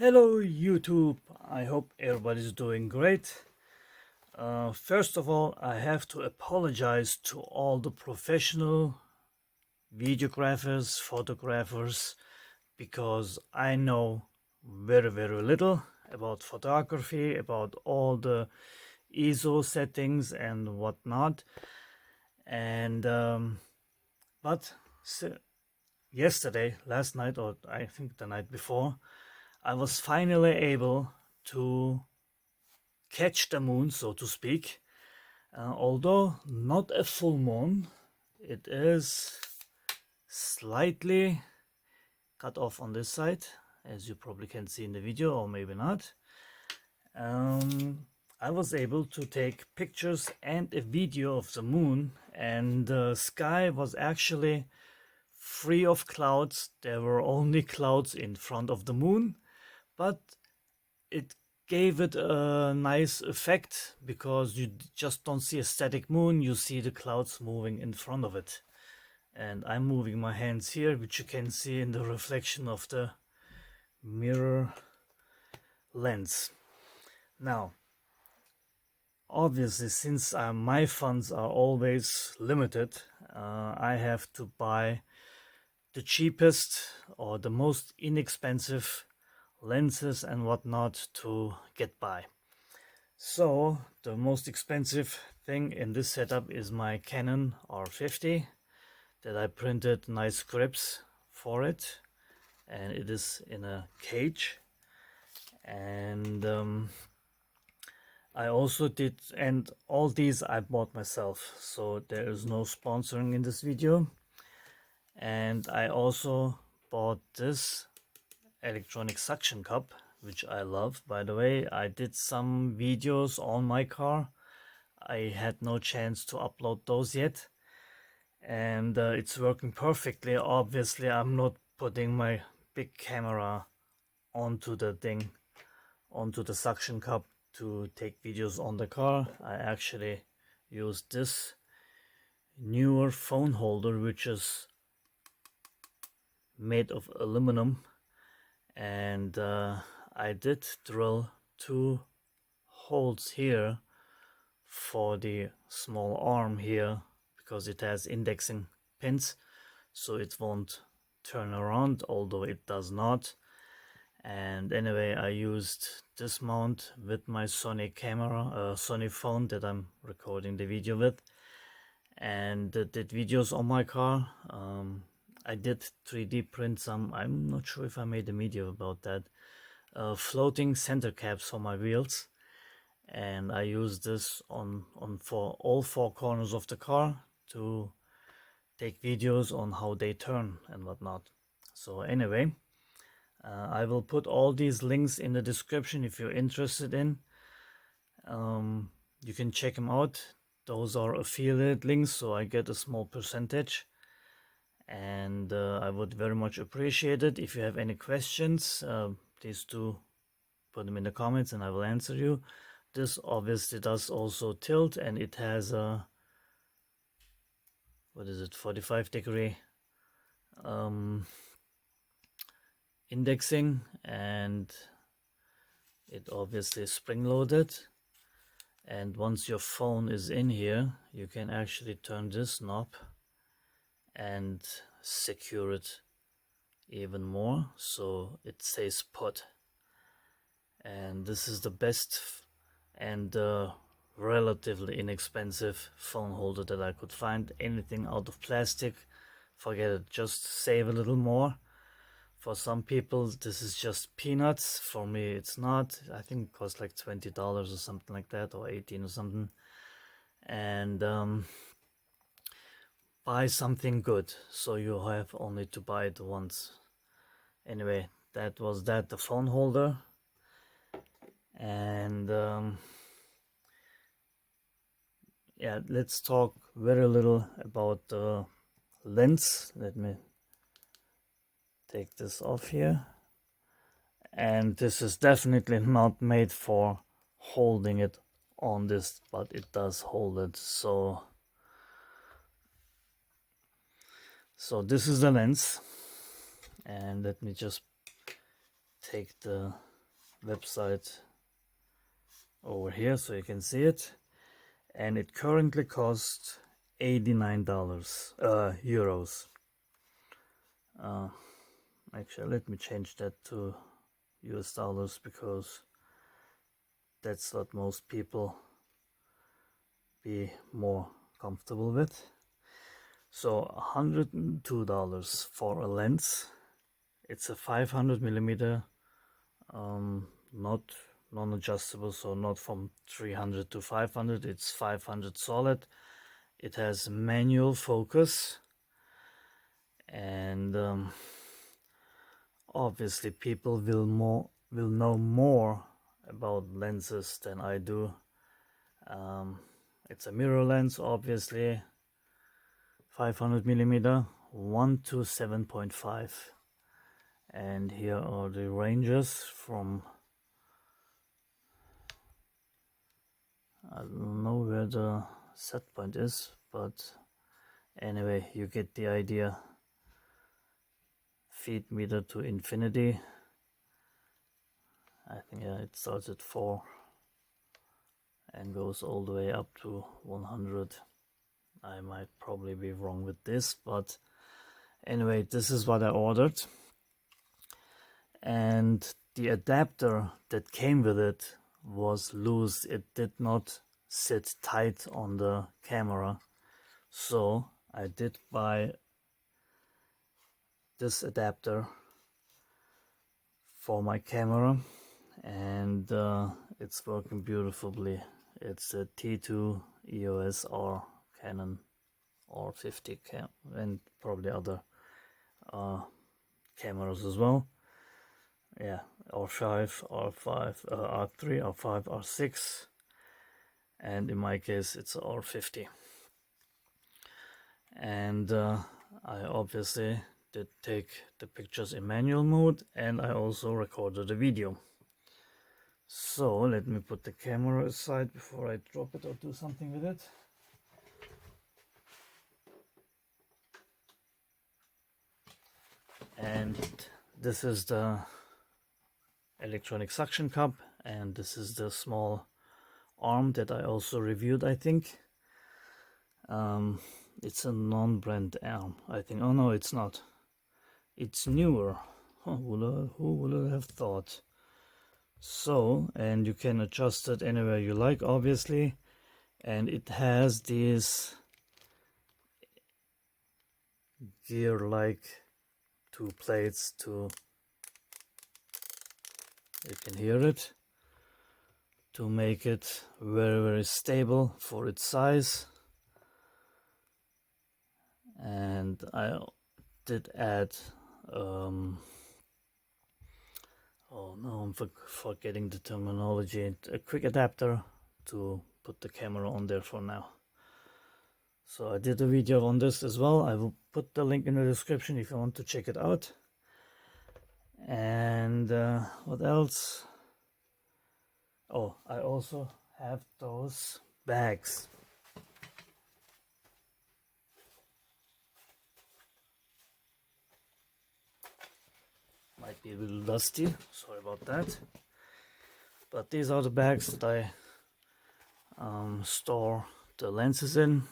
Hello YouTube, I hope everybody's doing great. First of all, I have to apologize to all the professional videographers, photographers, because I know very little about photography, about all the ISO settings and whatnot. And but yesterday, last night, or I think the night before, I was finally able to catch the moon, so to speak. Although not a full moon, it is slightly cut off on this side, as you probably can see in the video, or maybe not. I was able to take pictures and a video of the moon, and the sky was actually free of clouds. There were only clouds in front of the moon, but it gave it a nice effect because you just don't see a static moon, you see the clouds moving in front of it. And I'm moving my hands here, which you can see in the reflection of the mirror lens. Now, obviously, since my funds are always limited, I have to buy the cheapest or the most inexpensive lenses and whatnot to get by. So the most expensive thing in this setup is my Canon R50 that I printed nice grips for it, and it is in a cage. And I also did, and all these I bought myself, so there is no sponsoring in this video. And I also bought this electronic suction cup, which I love. By the way, I did some videos on my car. I had no chance to upload those yet, and it's working perfectly. Obviously, I'm not putting my big camera onto the thing, onto the suction cup to take videos on the car. I actually use this newer phone holder, which is made of aluminum, and I did drill 2 holes here for the small arm here because it has indexing pins, so it won't turn around, although it does not. And anyway, I used this mount with my Sony camera, Sony phone that I'm recording the video with, and did videos on my car. I did 3D print some, I'm not sure if I made a video about that, floating center caps for my wheels, and I used this on for all 4 corners of the car to take videos on how they turn and whatnot. So anyway, I will put all these links in the description if you're interested in. You can check them out. Those are affiliate links, so I get a small percentage, and I would very much appreciate it. If you have any questions, please do put them in the comments and I will answer you. This obviously does also tilt, and it has a, what is it, 45-degree indexing, and it obviously is spring loaded. And once your phone is in here, you can actually turn this knob and secure it even more so it stays put. And this is the best and relatively inexpensive phone holder that I could find. Anything out of plastic, forget it, just save a little more. For some people this is just peanuts, for me it's not. I think it costs like $20 or something like that, or 18 or something. And buy something good, so you have only to buy it once. Anyway, that was that, the phone holder. And yeah, let's talk very little about the lens. Let me take this off here. And this is definitely not made for holding it on this, but it does hold it. So this is the lens, and let me just take the website over here so you can see it, and it currently costs $89 euros. Actually, let me change that to US dollars because that's what most people be more comfortable with. So $102 for a lens. It's a 500 millimeter, not non-adjustable, so not from 300 to 500. It's 500 solid. It has manual focus, and obviously people will know more about lenses than I do. It's a mirror lens, obviously, 500 millimeter, 1 to 7.5, and here are the ranges from, I don't know where the set point is, but anyway, you get the idea. Feet meter to infinity. I think, yeah, it starts at 4 and goes all the way up to 100. I might probably be wrong with this, but anyway, this is what I ordered. And the adapter that came with it was loose. It did not sit tight on the camera. So I did buy this adapter for my camera, and it's working beautifully. It's a T2 EOS R Canon R50 and probably other cameras as well. Yeah, R5, R5, R3, R5, R6, and in my case it's R50. And I obviously did take the pictures in manual mode, and I also recorded a video. So let me put the camera aside before I drop it or do something with it. And this is the electronic suction cup, and this is the small arm that I also reviewed, I think. It's a non-brand arm, I think. Oh no, it's not. It's newer. Who would have thought? So, and you can adjust it anywhere you like, obviously. And it has these gear-like 2 plates to, you can hear it, to make it very stable for its size. And I did add oh no, I'm forgetting the terminology, a quick adapter to put the camera on there for now. So I did a video on this as well. I will put the link in the description if you want to check it out. And what else? Oh, I also have those bags. Might be a little dusty, sorry about that. But these are the bags that I store the lenses in.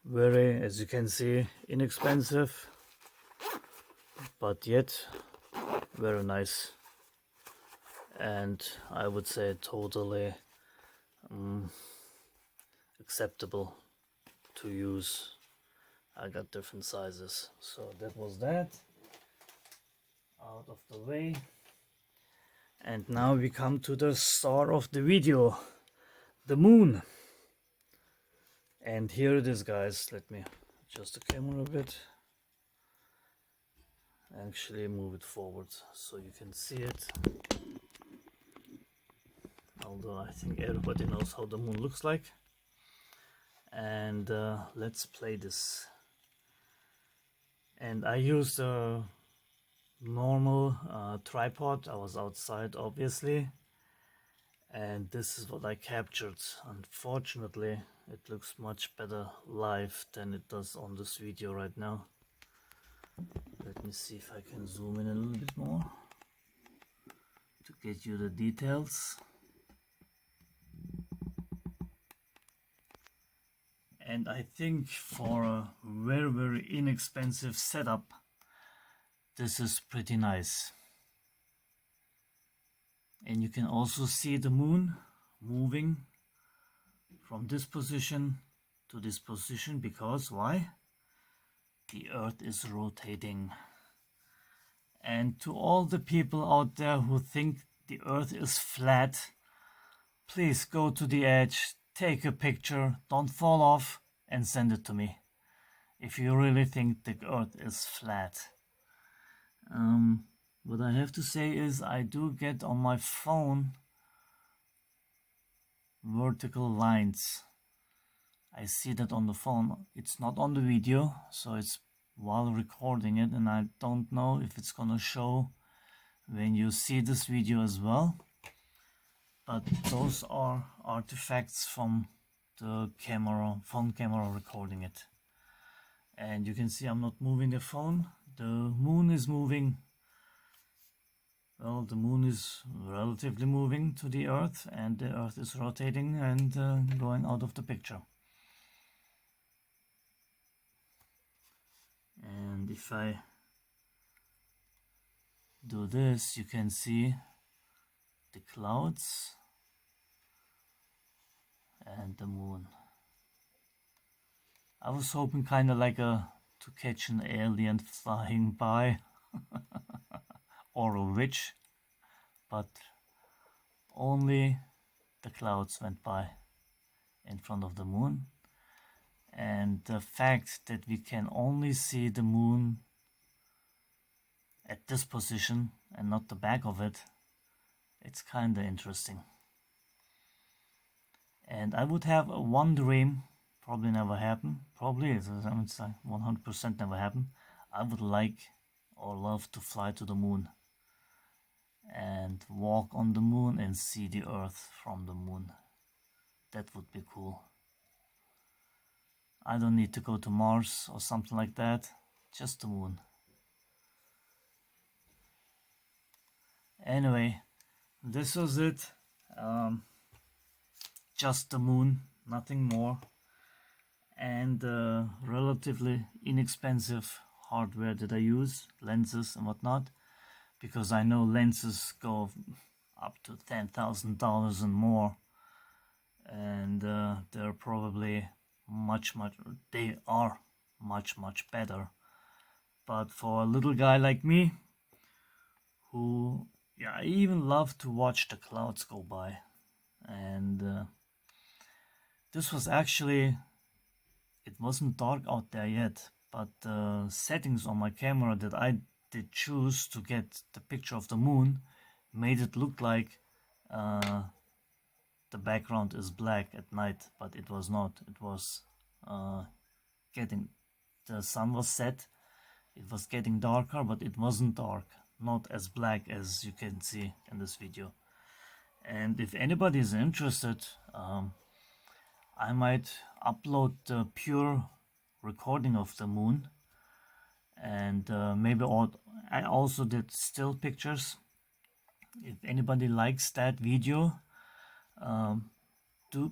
Very, as you can see, inexpensive, but yet very nice. And I would say totally acceptable to use. I got different sizes, so that was that out of the way. And now we come to the star of the video, the moon. And here it is, guys. Let me adjust the camera a bit, actually move it forward so you can see it. Although I think everybody knows how the moon looks like. And let's play this. And I used a normal tripod. I was outside, obviously, and this is what I captured. Unfortunately, it looks much better live than it does on this video right now. Let me see if I can zoom in a little bit more to get you the details. And I think for a very, very inexpensive setup, this is pretty nice. And you can also see the moon moving from this position to this position, because why? The Earth is rotating. And to all the people out there who think the Earth is flat, please go to the edge, take a picture, don't fall off, and send it to me if you really think the Earth is flat. What I have to say is I do get on my phone vertical lines. I see that on the phone. It's not on the video, so it's while recording it, and I don't know if it's gonna show when you see this video as well. But those are artifacts from the camera, phone camera recording it. And you can see I'm not moving the phone. The moon is moving. Well, the moon is relatively moving to the Earth, and the Earth is rotating and going out of the picture. And if I do this, you can see the clouds and the moon. I was hoping kind of like to catch an alien flying by or a witch, but only the clouds went by in front of the moon. And the fact that we can only see the moon at this position and not the back of it, it's kind of interesting. And I would have one dream, probably never happen, probably it's 100% never happen. I would like or love to fly to the moon and walk on the moon and see the Earth from the moon. That would be cool. I don't need to go to Mars or something like that, just the moon. Anyway, this was it. Just the moon, nothing more. And relatively inexpensive hardware that I use, lenses and whatnot, because I know lenses go up to $10,000 and more. And they're probably much better. But for a little guy like me, who I even love to watch the clouds go by, and this was actually, it wasn't dark out there yet, but the settings on my camera that I did choose to get the picture of the moon made it look like the background is black at night, but it was not. It was the sun was set, it was getting darker, but it wasn't dark, not as black as you can see in this video. And if anybody is interested, I might upload the pure recording of the moon, and maybe I also did still pictures. If anybody likes that video,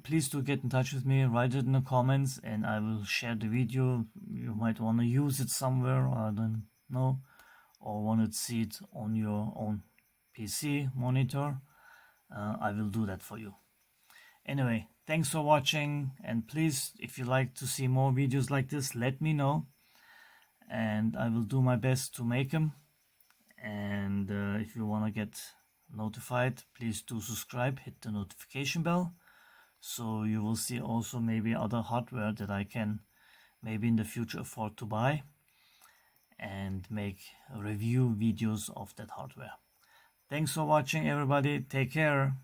please do get in touch with me, write it in the comments, and I will share the video. You might want to use it somewhere, I don't know, or want to see it on your own PC monitor. I will do that for you. Anyway, thanks for watching, and please, if you like to see more videos like this, let me know, and I will do my best to make them. And if you want to get notified, please do subscribe, hit the notification bell, so you will see also maybe other hardware that I can maybe in the future afford to buy and make review videos of that hardware. Thanks for watching, everybody. Take care.